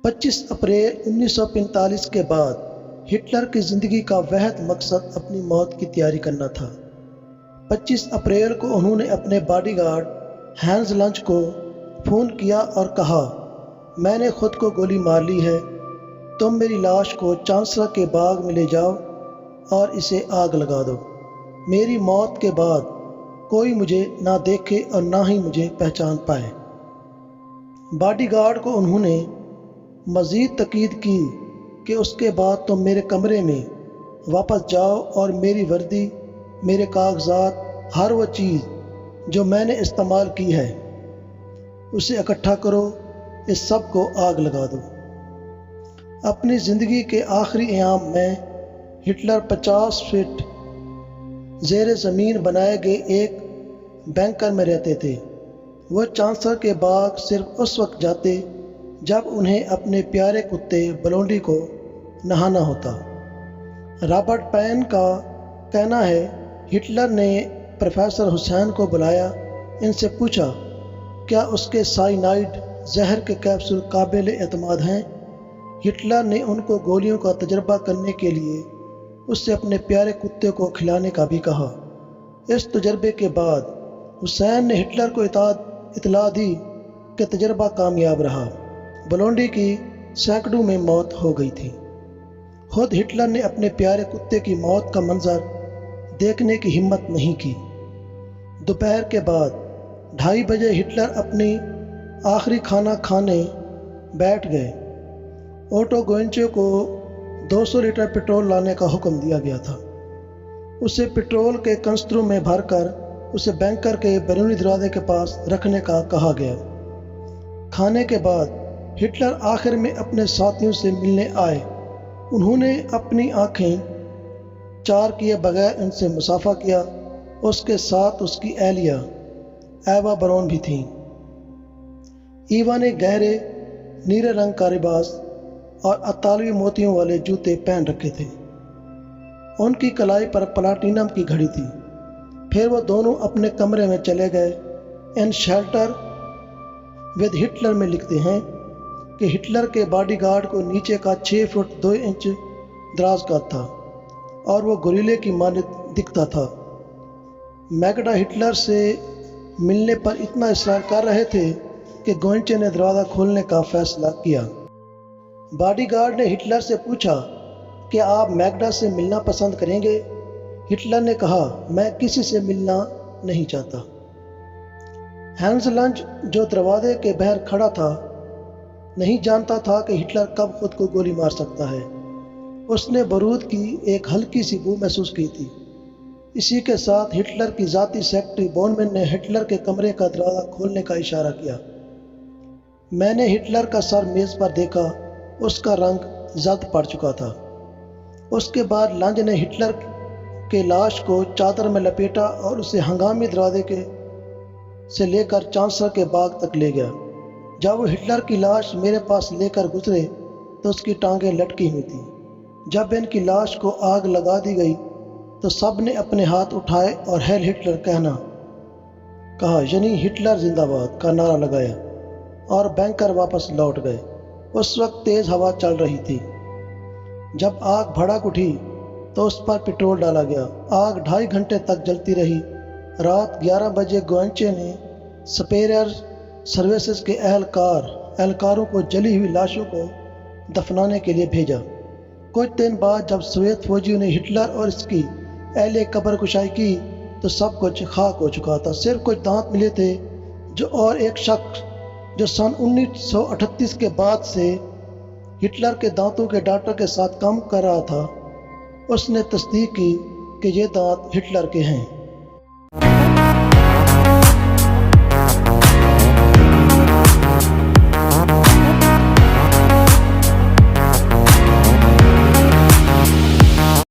25 अप्रैल 1945 के बाद हिटलर की ज़िंदगी का वहद मकसद अपनी मौत की तैयारी करना था। 25 अप्रैल को उन्होंने अपने बॉडीगार्ड हैंस लंच को फ़ोन किया और कहा, मैंने खुद को गोली मार ली है, तुम मेरी लाश को चांसलर के बाग में ले जाओ और इसे आग लगा दो। मेरी मौत के बाद कोई मुझे ना देखे और ना ही मुझे पहचान पाए। बॉडीगार्ड को उन्होंने मज़ीद तकीद की कि उसके बाद तुम मेरे कमरे में वापस जाओ और मेरी वर्दी, मेरे कागजात, हर वो चीज़ जो मैंने इस्तेमाल की है उसे इकट्ठा करो, इस सब को आग लगा दो। अपनी ज़िंदगी के आखिरी अयाम में हिटलर 50 फीट ज़ेर ज़मीन बनाए गए एक बैंकर में रहते थे। वह चांसलर के बाग सिर्फ उस वक्त जाते जब उन्हें अपने प्यारे कुत्ते ब्लोंडी को नहाना होता। रॉबर्ट पेन का कहना है, हिटलर ने प्रोफेसर हुसैन को बुलाया, इनसे पूछा क्या उसके साइनाइड जहर के कैप्सूल काबिल एतमाद हैं। हिटलर ने उनको गोलियों का तजर्बा करने के लिए उससे अपने प्यारे कुत्ते को खिलाने का भी कहा। इस तजर्बे के बाद हुसैन ने हिटलर को इतला दी कि तजर्बा कामयाब रहा। ब्लोंडी की सैकड़ों में मौत हो गई थी। खुद हिटलर ने अपने प्यारे कुत्ते की मौत का मंजर देखने की हिम्मत नहीं की। दोपहर के बाद 2:30 बजे हिटलर अपनी आखिरी खाना खाने बैठ गए। ओटो गोइंचे को 200 लीटर पेट्रोल लाने का हुक्म दिया गया था। उसे पेट्रोल के कनस्तरों में भरकर उसे बैंकर के बैरूनी दरवाजे के पास रखने का कहा गया। खाने के बाद हिटलर आखिर में अपने साथियों से मिलने आए। उन्होंने अपनी आंखें चार किए बगैर उनसे मुसाफा किया। उसके साथ उसकी एहलिया एवा ब्राउन भी थीं। ईवा ने गहरे नीले रंग का लिबास और अतालवी मोतियों वाले जूते पहन रखे थे। उनकी कलाई पर प्लाटिनम की घड़ी थी। फिर वो दोनों अपने कमरे में चले गए। इन शेल्टर विद हिटलर में लिखते हैं कि हिटलर के बॉडीगार्ड को नीचे का 6 फुट 2 इंच दराज का था और वो गोरिल्ले की मानद दिखता था। मैगडा हिटलर से मिलने पर इतना इसरार कर रहे थे कि गोइंचे ने दरवाज़ा खोलने का फैसला किया। बॉडीगार्ड ने हिटलर से पूछा कि आप मैगडा से मिलना पसंद करेंगे। हिटलर ने कहा, मैं किसी से मिलना नहीं चाहता। हैंस लंच जो दरवाजे के बाहर खड़ा था नहीं जानता था कि हिटलर कब खुद को गोली मार सकता है। उसने बारूद की एक हल्की सी बू महसूस की थी। इसी के साथ हिटलर की ज़ाती सेक्रेटरी बोनमैन ने हिटलर के कमरे का दरवाज़ा खोलने का इशारा किया। मैंने हिटलर का सर मेज़ पर देखा, उसका रंग जर्द पड़ चुका था। उसके बाद लंच ने हिटलर के लाश को चादर में लपेटा और उसे हंगामी दरवाजे से लेकर चांसलर के बाग तक ले गया। जब वो हिटलर की लाश मेरे पास लेकर गुजरे तो उसकी टांगें लटकी हुई थी। जब इनकी लाश को आग लगा दी गई तो सब ने अपने हाथ उठाए और हेल हिटलर कहा, यानी हिटलर जिंदाबाद का नारा लगाया और बैंकर वापस लौट गए। उस वक्त तेज़ हवा चल रही थी। जब आग भड़क उठी तो उस पर पेट्रोल डाला गया। आग 2.5 घंटे तक जलती रही। रात 11 बजे गोइंचे ने स्पेयर सर्विसेज के एहलकारों को जली हुई लाशों को दफनाने के लिए भेजा। कुछ दिन बाद जब सोवियत फौजियों ने हिटलर और इसकी अहले कब्र कुशाई की तो सब कुछ खाक हो चुका था। सिर्फ कुछ दांत मिले थे और एक शख्स जो सन 1938 के बाद से हिटलर के दांतों के डॉक्टर के साथ काम कर रहा था, उसने तस्दीक की कि ये दांत हिटलर के हैं।